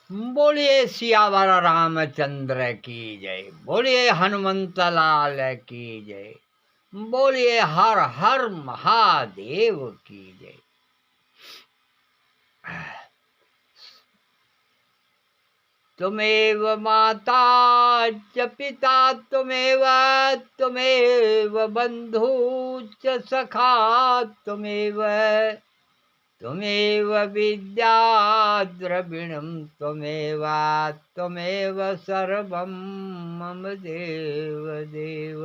बोलिए सियावर रामचंद्र की जय, बोलिए हनुमंत लाल की जय, बोलिए हर हर महादेव की जय। तुमेव माता च पिता तुमेव, तुमेव बंधु च सखा तुमेव, तुमेव विद्या द्रविणं त्वमेव, त्वमेव सर्वं मम देव देव।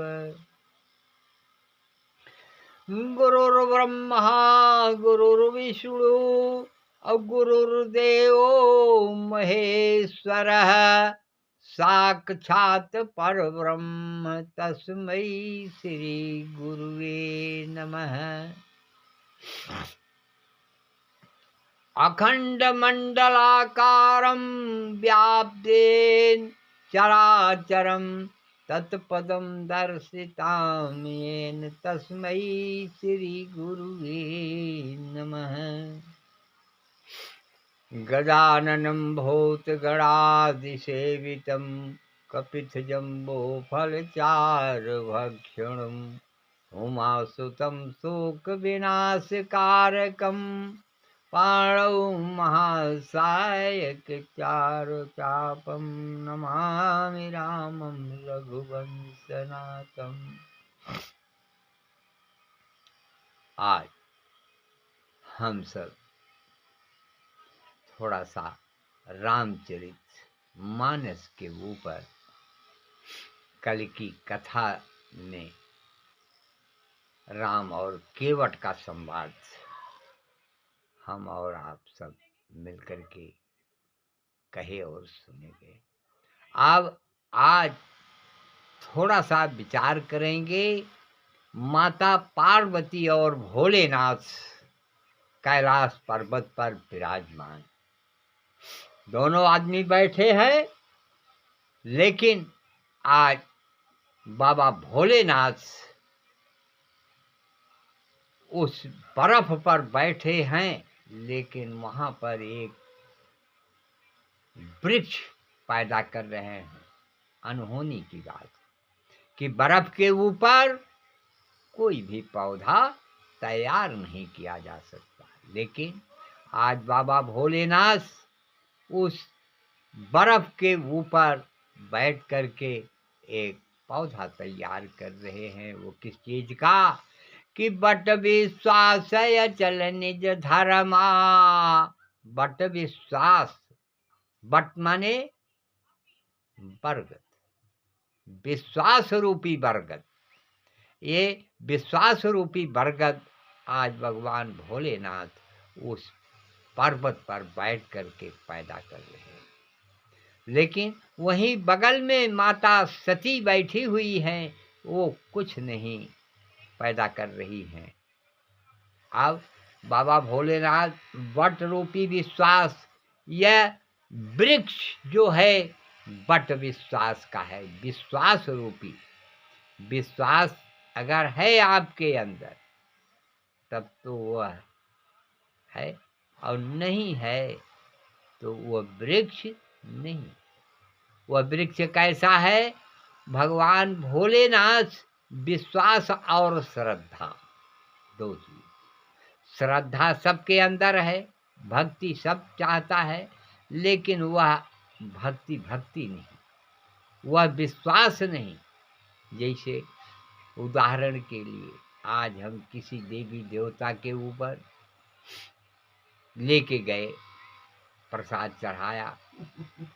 गुरुर्ब्रह्मा गुरुर्विष्णु गुरुर्देवो महेश्वरः, साक्षात् परब्रह्म तस्मै श्री गुरुवे नमः। अखण्डमण्डलाकारं व्याप्तेन चराचरं तत्पदं दर्शितां येन तस्मै श्रीगुरुवे नमः। गजाननं भूतगणाधिसेवितं कपित्थजम्बोफलचारुभक्षणं उमासुतं शोकविनाशकारकं पाणौ महासायकचारुचापं नमामि रामं रघुवंशनाथम्। आज हम सब थोड़ा सा रामचरित मानस के ऊपर कल की कथा में राम और केवट का संवाद हम और आप सब मिलकर के कहे और सुनेंगे। अब आज थोड़ा सा विचार करेंगे माता पार्वती और भोलेनाथ कैलाश पर्वत पर विराजमान। दोनों आदमी बैठे हैं, लेकिन आज बाबा भोलेनाथ उस बर्फ पर बैठे हैं, लेकिन वहां पर एक वृक्ष पैदा कर रहे हैं। अनहोनी की बात कि बर्फ के ऊपर कोई भी पौधा तैयार नहीं किया जा सकता, लेकिन आज बाबा भोलेनाथ उस बर्फ के ऊपर बैठ करके एक पौधा तैयार कर रहे हैं। वो किस चीज का? कि बट विश्वास अचल निज धर्मा। बट विश्वास, बट माने बरगद, विश्वास रूपी बरगद। ये विश्वास रूपी बरगद आज भगवान भोलेनाथ उस पर्वत पर बैठ करके पैदा कर रहे हैं। लेकिन वहीं बगल में माता सती बैठी हुई हैं, वो कुछ नहीं पैदा कर रही हैं। अब बाबा भोलेनाथ बट रूपी विश्वास, यह वृक्ष जो है बट विश्वास का है। विश्वास रूपी विश्वास अगर है आपके अंदर तब तो वह है, और नहीं है तो वह वृक्ष नहीं। वह वृक्ष कैसा है? भगवान भोलेनाथ विश्वास और श्रद्धा, दो चीज। श्रद्धा सबके अंदर है, भक्ति सब चाहता है, लेकिन वह भक्ति नहीं, वह विश्वास नहीं। जैसे उदाहरण के लिए आज हम किसी देवी देवता के ऊपर लेके गए, प्रसाद चढ़ाया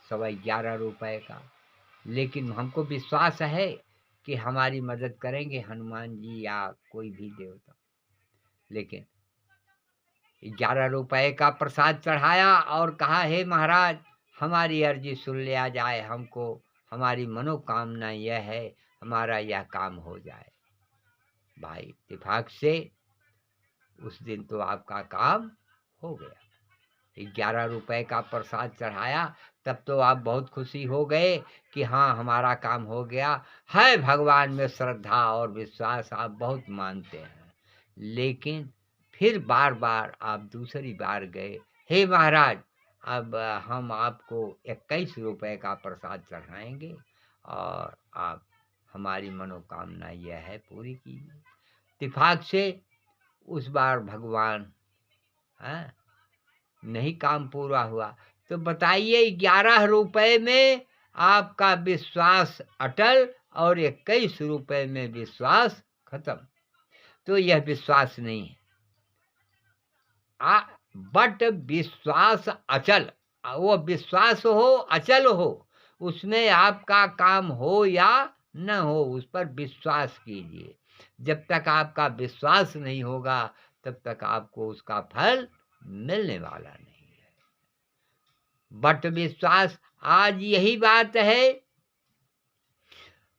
11.25 रुपए का, लेकिन हमको विश्वास है कि हमारी मदद करेंगे हनुमान जी या कोई भी देवता। लेकिन 11 रुपए का प्रसाद चढ़ाया और कहा, हे महाराज हमारी अर्जी सुन लिया जाए, हमको हमारी मनोकामना यह है, हमारा यह काम हो जाए। भाई इत्तेफाक से उस दिन तो आपका काम हो गया। 11 रुपए का प्रसाद चढ़ाया, तब तो आप बहुत खुशी हो गए कि हाँ हमारा काम हो गया है। भगवान में श्रद्धा और विश्वास आप बहुत मानते हैं, लेकिन फिर बार बार आप दूसरी बार गए, हे महाराज अब हम आपको 21 रुपए का प्रसाद चढ़ाएंगे और आप हमारी मनोकामना यह है पूरी कीजिए। इत्तेफाक से उस बार भगवान हाँ, नहीं काम पूरा हुआ। तो बताइए 11 रुपए में आपका विश्वास अटल और 21 रुपए में विश्वास खत्म। तो यह विश्वास नहीं है। बट विश्वास अचल, वो विश्वास हो अचल हो, उसमें आपका काम हो या न हो, उस पर विश्वास कीजिए। जब तक आपका विश्वास नहीं होगा तब तक आपको उसका फल मिलने वाला नहीं है। बट विश्वास, आज यही बात है,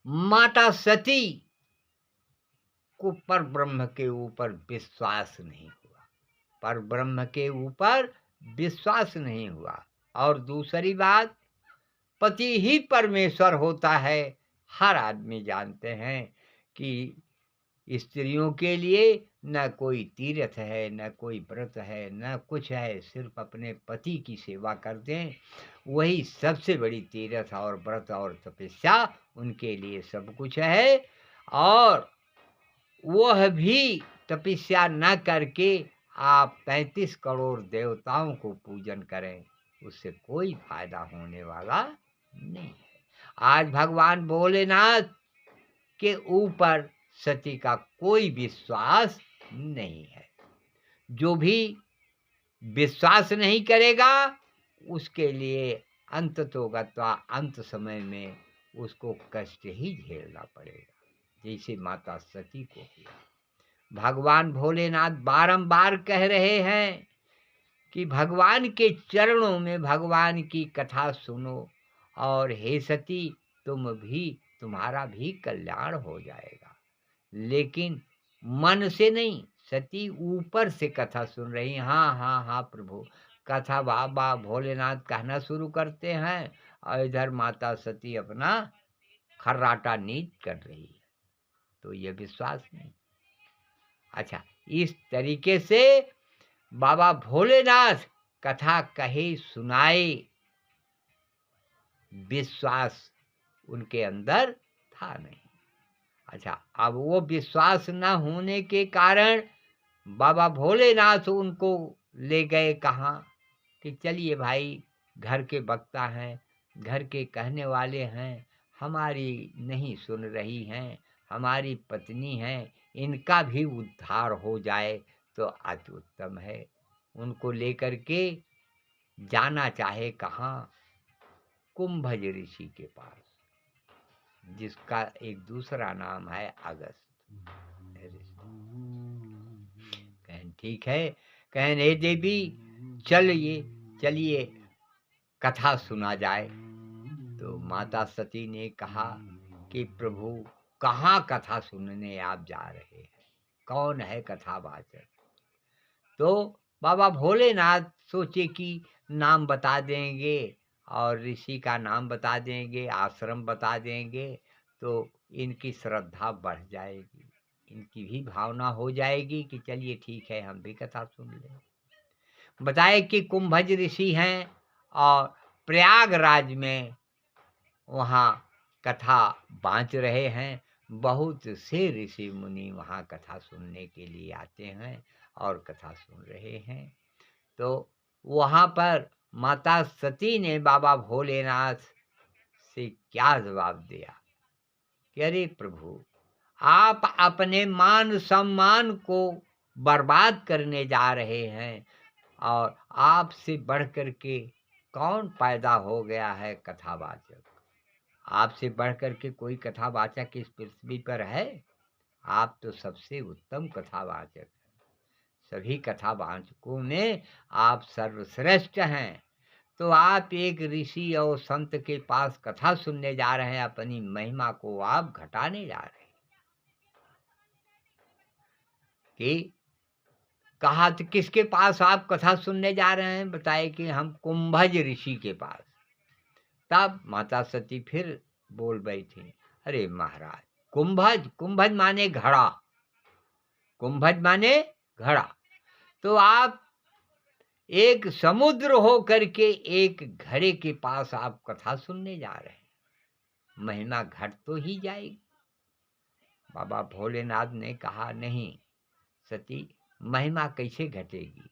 माता सती को पर ब्रह्म के ऊपर विश्वास नहीं हुआ, पर ब्रह्म के ऊपर विश्वास नहीं हुआ। और दूसरी बात, पति ही परमेश्वर होता है। हर आदमी जानते हैं कि स्त्रियों के लिए न कोई तीर्थ है, न कोई व्रत है, न कुछ है, सिर्फ अपने पति की सेवा कर दें, वही सबसे बड़ी तीर्थ और व्रत और तपस्या उनके लिए सब कुछ है। और वह भी तपस्या न करके आप 35 करोड़ देवताओं को पूजन करें, उससे कोई फायदा होने वाला नहीं है। आज भगवान भोलेनाथ के ऊपर सती का कोई विश्वास नहीं है। जो भी विश्वास नहीं करेगा उसके लिए अंत तो गत्वा अंत समय में उसको कष्ट ही झेलना पड़ेगा, जैसे माता सती को किया। भगवान भोलेनाथ बारंबार कह रहे हैं कि भगवान के चरणों में भगवान की कथा सुनो, और हे सती तुम्हारा भी कल्याण हो जाएगा। लेकिन मन से नहीं, सती ऊपर से कथा सुन रही। हाँ हाँ हाँ प्रभु, कथा बाबा भोलेनाथ कहना शुरू करते हैं और इधर माता सती अपना खर्राटा नीच कर रही है। तो यह विश्वास नहीं। अच्छा, इस तरीके से बाबा भोलेनाथ कथा कहे सुनाए, विश्वास उनके अंदर था नहीं। अच्छा, अब वो विश्वास न होने के कारण बाबा भोलेनाथ उनको ले गए कहाँ कि चलिए भाई, घर के वक्ता हैं, घर के कहने वाले हैं, हमारी नहीं सुन रही हैं, हमारी पत्नी हैं, इनका भी उद्धार हो जाए तो अति उत्तम है। उनको लेकर के जाना चाहे कहाँ, कुंभज ऋषि के पास, जिसका एक दूसरा नाम है अगस्त ऋषि। कहें ठीक है, कहें हे देवी चलिए कथा सुना जाए। तो माता सती ने कहा कि प्रभु, कहाँ कथा सुनने आप जा रहे हैं, कौन है कथावाचक? तो बाबा भोलेनाथ सोचे कि नाम बता देंगे और ऋषि का नाम बता देंगे, आश्रम बता देंगे, तो इनकी श्रद्धा बढ़ जाएगी, इनकी भी भावना हो जाएगी कि चलिए ठीक है, हम भी कथा सुन लें। बताए कि कुंभज ऋषि हैं और प्रयागराज में वहाँ कथा बाँच रहे हैं। बहुत से ऋषि मुनि वहाँ कथा सुनने के लिए आते हैं और कथा सुन रहे हैं। तो वहाँ पर माता सती ने बाबा भोलेनाथ से क्या जवाब दिया कि अरे प्रभु, आप अपने मान सम्मान को बर्बाद करने जा रहे हैं, और आपसे बढ़कर के कौन पैदा हो गया है कथावाचक? आपसे बढ़कर के कोई कथावाचक इस पृथ्वी पर है? आप तो सबसे उत्तम कथावाचक हैं। सभी कथावाचकों में आप सर्वश्रेष्ठ हैं। तो आप एक ऋषि और संत के पास कथा सुनने जा रहे हैं, अपनी महिमा को आप घटाने जा रहे हैं। कि कहा तो किसके पास आप कथा सुनने जा रहे हैं? बताए कि हम कुंभज ऋषि के पास। तब माता सती फिर बोल बैठी, अरे महाराज, कुंभज माने घड़ा, कुंभज माने घड़ा। तो आप एक समुद्र हो करके एक घड़े के पास आप कथा सुनने जा रहे हैं, महिमा घट तो ही जाएगी। बाबा भोलेनाथ ने कहा, नहीं सती, महिमा कैसे घटेगी?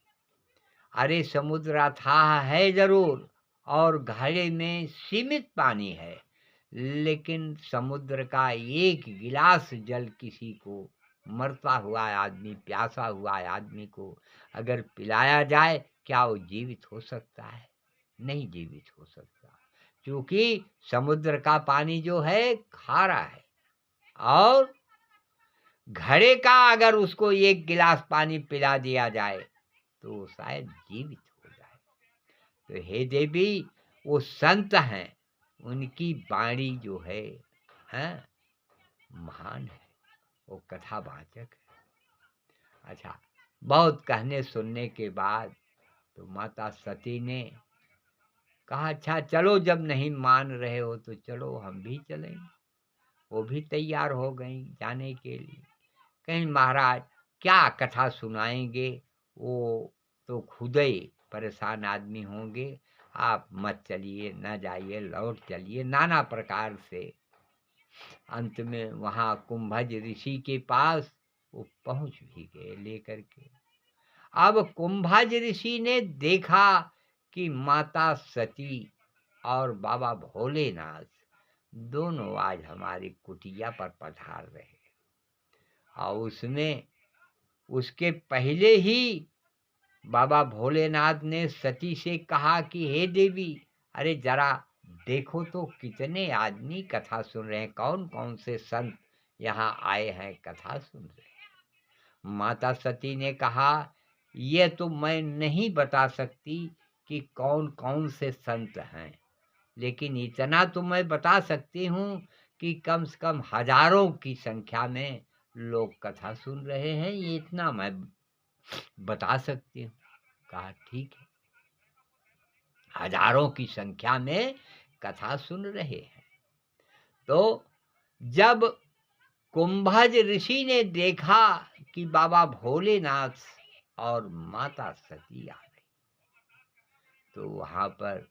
अरे समुद्र अथाह है जरूर और घड़े में सीमित पानी है, लेकिन समुद्र का एक गिलास जल किसी को, मरता हुआ आदमी, प्यासा हुआ आदमी को अगर पिलाया जाए, क्या वो जीवित हो सकता है? नहीं जीवित हो सकता, क्योंकि समुद्र का पानी जो है खारा है, और घड़े का अगर उसको एक गिलास पानी पिला दिया जाए तो शायद जीवित हो जाए। तो हे देवी, वो संत हैं, उनकी वाणी जो है, हैं, महान है, वो कथावाचक है। अच्छा, बहुत कहने सुनने के बाद तो माता सती ने कहा, अच्छा चलो, जब नहीं मान रहे हो तो चलो हम भी चलेंगे। वो भी तैयार हो गई जाने के लिए। कहीं महाराज क्या कथा सुनाएंगे, वो तो खुद ही परेशान आदमी होंगे, आप मत चलिए, न जाइए, लौट चलिए, नाना प्रकार से। अंत में वहाँ कुंभज ऋषि के पास वो पहुंच भी गए लेकर के। अब कुंभज ऋषि ने देखा कि माता सती और बाबा भोलेनाथ दोनों आज हमारी कुटिया पर पधार रहे हैं, और उसमें उसके पहले ही बाबा भोलेनाथ ने सती से कहा कि हे देवी, अरे जरा देखो तो कितने आदमी कथा सुन रहे हैं, कौन कौन से संत यहाँ आए हैं कथा सुन रहे हैं। माता सती ने कहा, ये तो मैं नहीं बता सकती कि कौन कौन से संत हैं, लेकिन इतना तो मैं बता सकती हूँ कि कम से कम हजारों की संख्या में लोग कथा सुन रहे हैं, ये इतना मैं बता सकती हूँ। कहा ठीक है, हजारों की संख्या में कथा सुन रहे हैं। तो जब कुंभज ऋषि ने देखा कि बाबा भोलेनाथ और माता सती आ गई, तो वहां पर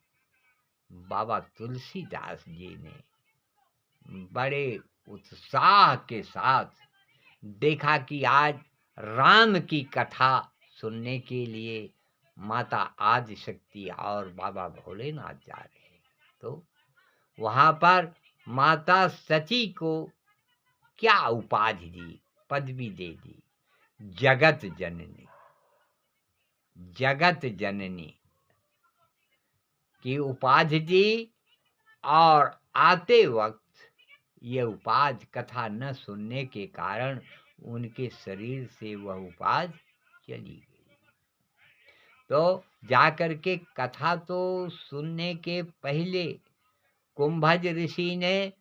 बाबा तुलसीदास जी ने बड़े उत्साह के साथ देखा कि आज राम की कथा सुनने के लिए माता आदिशक्ति और बाबा भोलेनाथ जा रहे हैं। तो वहां पर माता सती को क्या उपाधि दी, पदवी दे दी, जगत जननी। जगत जननी की उपाधि दी, और आते वक्त ये उपाधि कथा न सुनने के कारण उनके शरीर से वह उपाधि चली गई। तो जाकर के कथा तो सुनने के पहले कुंभज ऋषि ने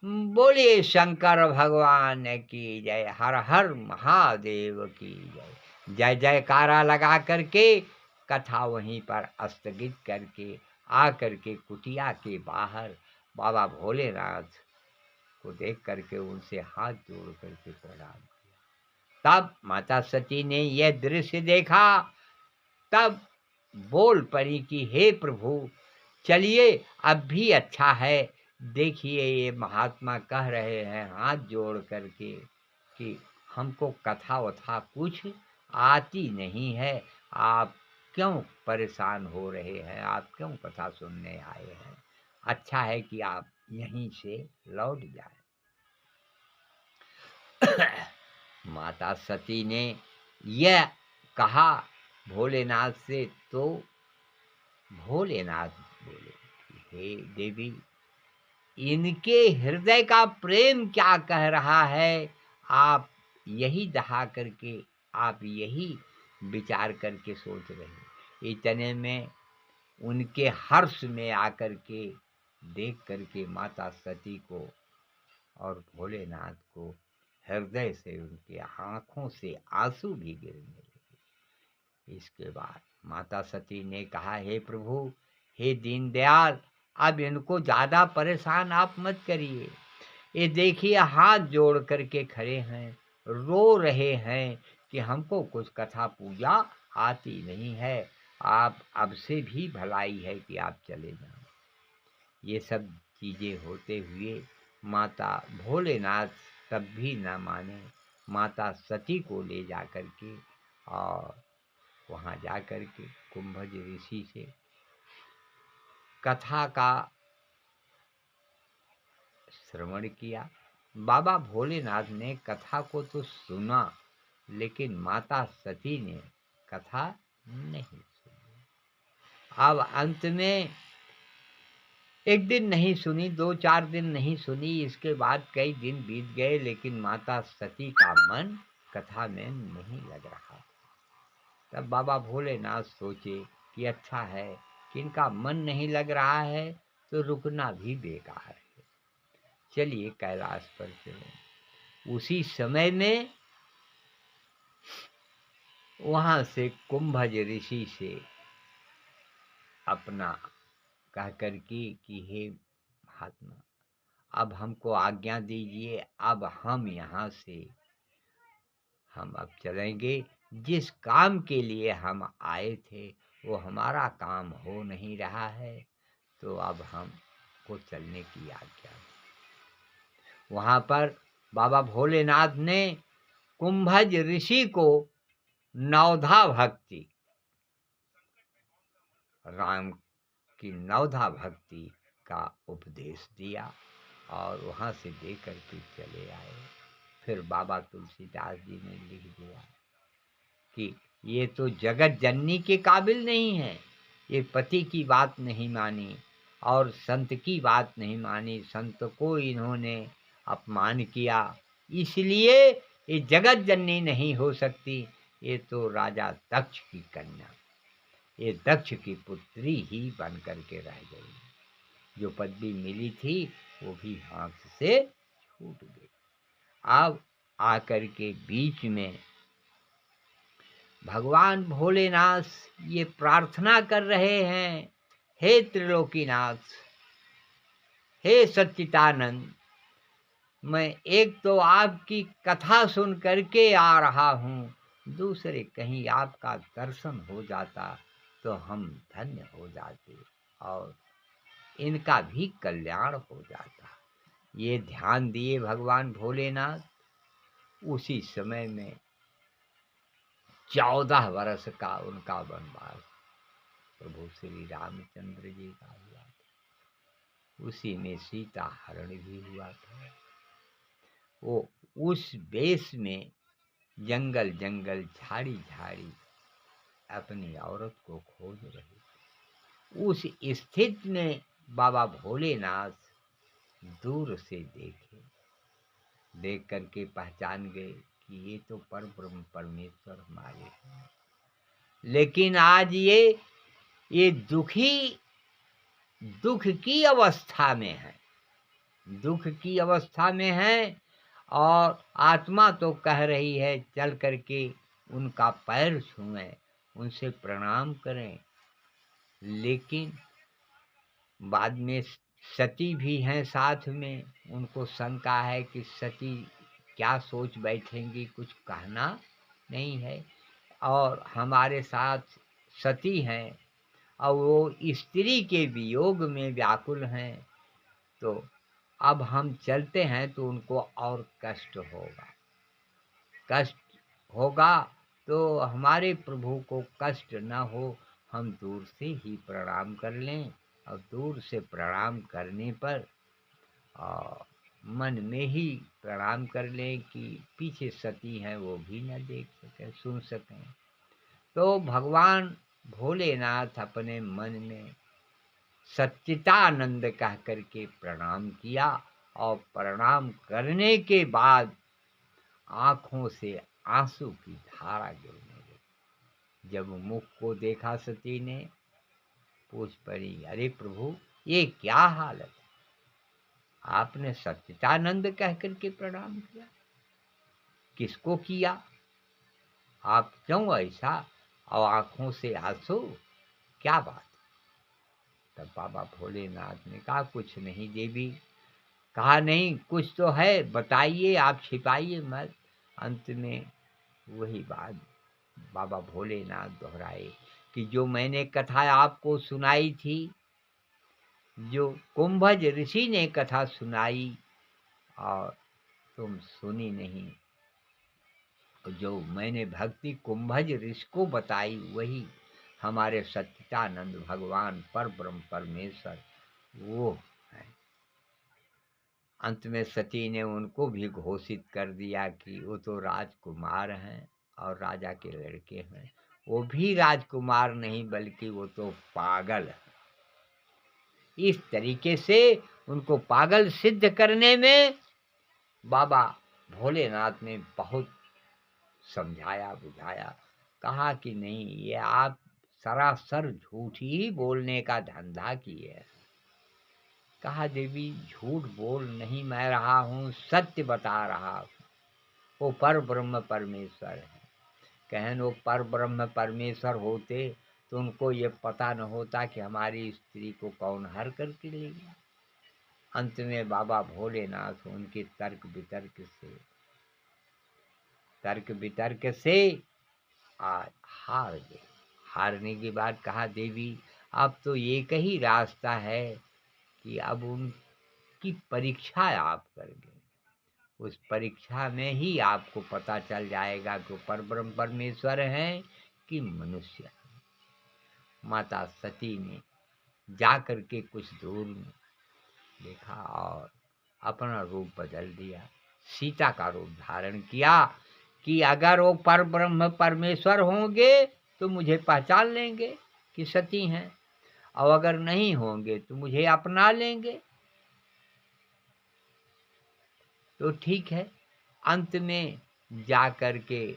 बोले शंकर भगवान की जय, हर हर महादेव की जय, जय जयकारा लगा करके कथा वहीं पर स्थगित करके आकर के कुटिया के बाहर बाबा भोलेनाथ को देख करके उनसे हाथ जोड़ करके प्रणाम किया। तब माता सती ने यह दृश्य देखा, तब बोल पड़ी कि हे प्रभु, चलिए अब भी अच्छा है, देखिए ये महात्मा कह रहे हैं हाथ जोड़ करके कि हमको कथा वथा कुछ आती नहीं है, आप क्यों परेशान हो रहे हैं, आप क्यों कथा सुनने आए हैं, अच्छा है कि आप यहीं से लौट जाए। माता सती ने यह कहा भोलेनाथ से, तो भोलेनाथ बोले, हे देवी, इनके हृदय का प्रेम क्या कह रहा है, आप यही दहा करके, आप यही विचार करके सोच रहे हैं। इतने में उनके हर्ष में आकर के देख करके माता सती को और भोलेनाथ को हृदय से उनके आंखों से आंसू भी गिरने लगे। इसके बाद माता सती ने कहा, हे प्रभु, हे दीनदयाल, अब इनको ज्यादा परेशान आप मत करिए, ये देखिए हाथ जोड़ करके खड़े हैं, रो रहे हैं कि हमको कुछ कथा पूजा आती नहीं है, आप अब से भी भलाई है कि आप चले जाओ। ये सब चीज़ें होते हुए माता भोलेनाथ तब भी न माने। माता सती को ले जा कर के और वहाँ जा कर के कुंभज ऋषि से कथा का श्रवण किया। बाबा भोलेनाथ ने कथा को तो सुना, लेकिन माता सती ने कथा नहीं सुनी। अब अंत में एक दिन नहीं सुनी, 2-4 दिन नहीं सुनी, इसके बाद कई दिन बीत गए, लेकिन माता सती का मन कथा में नहीं लग रहा। तब बाबा भोलेनाथ सोचे कि अच्छा है कि इनका मन नहीं लग रहा है, तो रुकना भी बेकार है। चलिए कैलाश पर चलें। उसी समय में वहाँ से कुंभज ऋषि से अपना कह कर कि हे महात्मा, अब हमको आज्ञा दीजिए, अब हम यहाँ से हम अब चलेंगे। जिस काम के लिए हम आए थे वो हमारा काम हो नहीं रहा है, तो अब हमको चलने की आज्ञा दो। वहाँ पर बाबा भोलेनाथ ने कुंभज ऋषि को नवधा भक्ति, राम की नवधा भक्ति का उपदेश दिया और वहाँ से देकर के चले आए। फिर बाबा तुलसीदास जी ने लिख दिया कि ये तो जगत जननी के काबिल नहीं है, ये पति की बात नहीं मानी और संत की बात नहीं मानी, संत को इन्होंने अपमान किया, इसलिए ये जगत जननी नहीं हो सकती, ये तो राजा दक्ष की कन्या, ये दक्ष की पुत्री ही बन करके रह गई। जो पदवी मिली थी वो भी हाथ से छूट गई। अब आकर के बीच में भगवान भोलेनाथ ये प्रार्थना कर रहे हैं, हे त्रिलोकीनाथ, हे सच्चिदानंद, मैं एक तो आपकी कथा सुन करके आ रहा हूँ, दूसरे कहीं आपका दर्शन हो जाता तो हम धन्य हो जाते और इनका भी कल्याण हो जाता। ये ध्यान दिए भगवान भोलेनाथ। उसी समय में 14 वर्ष का उनका वनवास प्रभु श्री रामचंद्र जी का हुआ था। उसी में सीता हरण भी हुआ था। वो उस वेश में जंगल जंगल झाड़ी झाड़ी अपनी औरत को खोज रही। उस स्थिति में बाबा भोलेनाथ दूर से देख करके पहचान गए कि ये तो परब्रह्म परमेश्वर हमारे हैं। लेकिन आज ये दुख की अवस्था में है, दुख की अवस्था में है और आत्मा तो कह रही है चल करके उनका पैर छुएं, उनसे प्रणाम करें, लेकिन बाद में सती भी हैं साथ में। उनको शंका है कि सती क्या सोच बैठेंगी, कुछ कहना नहीं है, और हमारे साथ सती हैं और वो स्त्री के वियोग में व्याकुल हैं, तो अब हम चलते हैं तो उनको और कष्ट होगा, तो हमारे प्रभु को कष्ट न हो, हम दूर से ही प्रणाम कर लें। और दूर से प्रणाम करने पर मन में ही प्रणाम कर लें कि पीछे सती हैं वो भी न देख सकें सुन सकें। तो भगवान भोलेनाथ अपने मन में सच्चिदानंद कह करके प्रणाम किया और प्रणाम करने के बाद आंखों से आंसू की धारा गिरने लगी। जब मुख को देखा सती ने पूछ पड़ी, अरे प्रभु ये क्या हालत है, आपने सच्चिदानंद कह करके प्रणाम किया, किसको किया, आप क्यों ऐसा, और आंखों से आंसू, क्या बात। तब बाबा भोलेनाथ ने कहा कुछ नहीं देवी। कहा नहीं कुछ तो है, बताइए, आप छिपाइए मत। अंत में वही बात बाबा भोलेनाथ दोहराए कि जो मैंने कथा आपको सुनाई थी, जो कुंभज ऋषि ने कथा सुनाई और तुम सुनी नहीं, जो मैंने भक्ति कुंभज ऋषि को बताई वही हमारे सच्चिदानंद भगवान पर ब्रह्म परमेश्वर वो है। अंत में सती ने उनको भी घोषित कर दिया कि वो तो राजकुमार हैं और राजा के लड़के हैं। वो भी राजकुमार नहीं बल्कि वो तो पागल है। इस तरीके से उनको पागल सिद्ध करने में बाबा भोलेनाथ ने बहुत समझाया बुझाया, कहा कि नहीं, ये आप सरासर झूठ ही बोलने का धंधा किए हैं। कहा देवी झूठ बोल नहीं मैं रहा हूँ, सत्य बता रहा हूँ। वो पर ब्रह्म परमेश्वर है। कहन वो पर ब्रह्म परमेश्वर होते तो उनको ये पता न होता कि हमारी स्त्री को कौन हर करके ले गया। अंत में बाबा भोलेनाथ उनके तर्क वितर्क से आज हार गए। हारने के बाद कहा देवी अब तो एक ही रास्ता है कि अब उनकी परीक्षा आप करेंगे। उस परीक्षा में ही आपको पता चल जाएगा कि परब्रह्म परमेश्वर हैं कि मनुष्य हैं। माता सती ने जाकर के कुछ दूर में देखा और अपना रूप बदल दिया, सीता का रूप धारण किया कि अगर वो परब्रह्म परमेश्वर होंगे तो मुझे पहचान लेंगे कि सती हैं, और अगर नहीं होंगे तो मुझे अपना लेंगे। तो ठीक है, अंत में जा कर के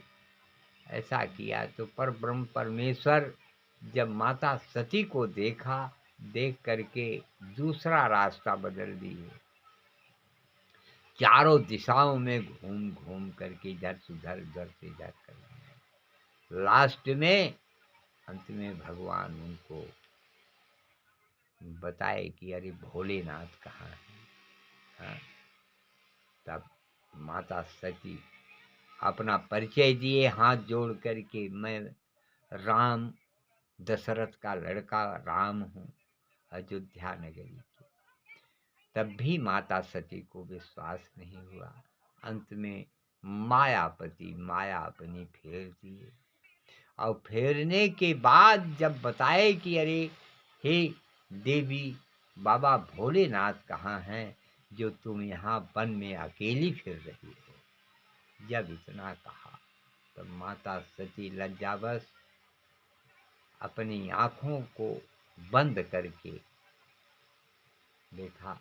ऐसा किया तो परब्रह्म परमेश्वर जब माता सती को देखा, देख करके दूसरा रास्ता बदल दिए, चारों दिशाओं में घूम घूम करके इधर से इधर कर लास्ट में अंत में भगवान उनको बताए कि अरे भोलेनाथ कहाँ है। हाँ? तब माता सती अपना परिचय दिए हाथ जोड़ करके, मैं राम, दशरथ का लड़का राम हूँ, अयोध्या नगरी की। तब भी माता सती को विश्वास नहीं हुआ। अंत में मायापति माया अपनी फेर दिए, और फेरने के बाद जब बताए कि अरे हे देवी, बाबा भोलेनाथ कहाँ हैं जो तुम यहाँ वन में अकेली फिर रही हो। जब इतना कहा तब माता सती लज्जावश अपनी आँखों को बंद करके देखा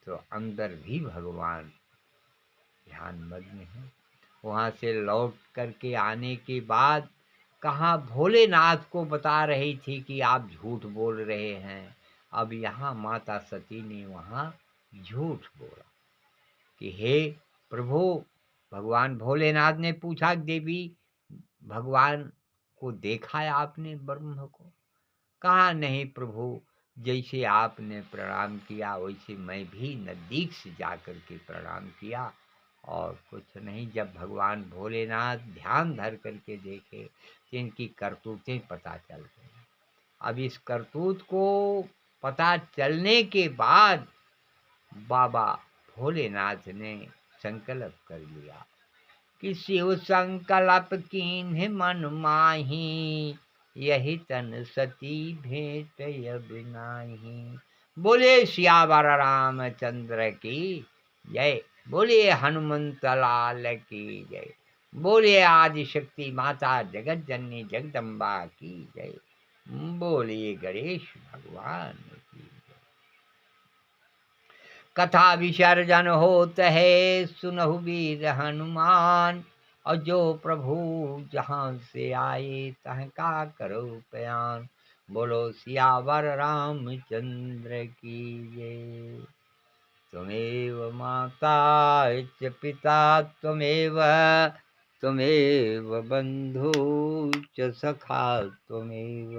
तो अंदर भी भगवान ध्यान मग्न है। वहाँ से लौट करके आने के बाद कहाँ भोलेनाथ को बता रही थी कि आप झूठ बोल रहे हैं। अब यहाँ माता सती ने वहाँ झूठ बोला कि हे प्रभु, भगवान भोलेनाथ ने पूछा देवी भगवान को देखा है आपने ब्रह्म को? कहा नहीं प्रभु, जैसे आपने प्रणाम किया वैसे मैं भी नज़दीक से जाकर के प्रणाम किया और कुछ नहीं। जब भगवान भोलेनाथ ध्यान धर करके देखे तो इनकी करतूतें पता चल गई। अब इस करतूत को पता चलने के बाद बाबा भोलेनाथ ने संकल्प कर लिया कि शिव संकल्प कीन्ह मन माही, यही तन सती भेंट अब नाही। बोले सियावर रामचंद्र की जय, बोले हनुमंत लाल की जय, बोले आदि शक्ति माता जगत जननी जगदम्बा की जय, बोले गणेश भगवान की जय। कथा विसर्जन होत है सुनहु वीर हनुमान, और जो प्रभु जहाँ से आए तह का करो बयान। बोलो सियावर रामचंद्र की जय। त्वमेव माता च पिता त्वमेव, त्वमेव बंधु च सखा त्वमेव।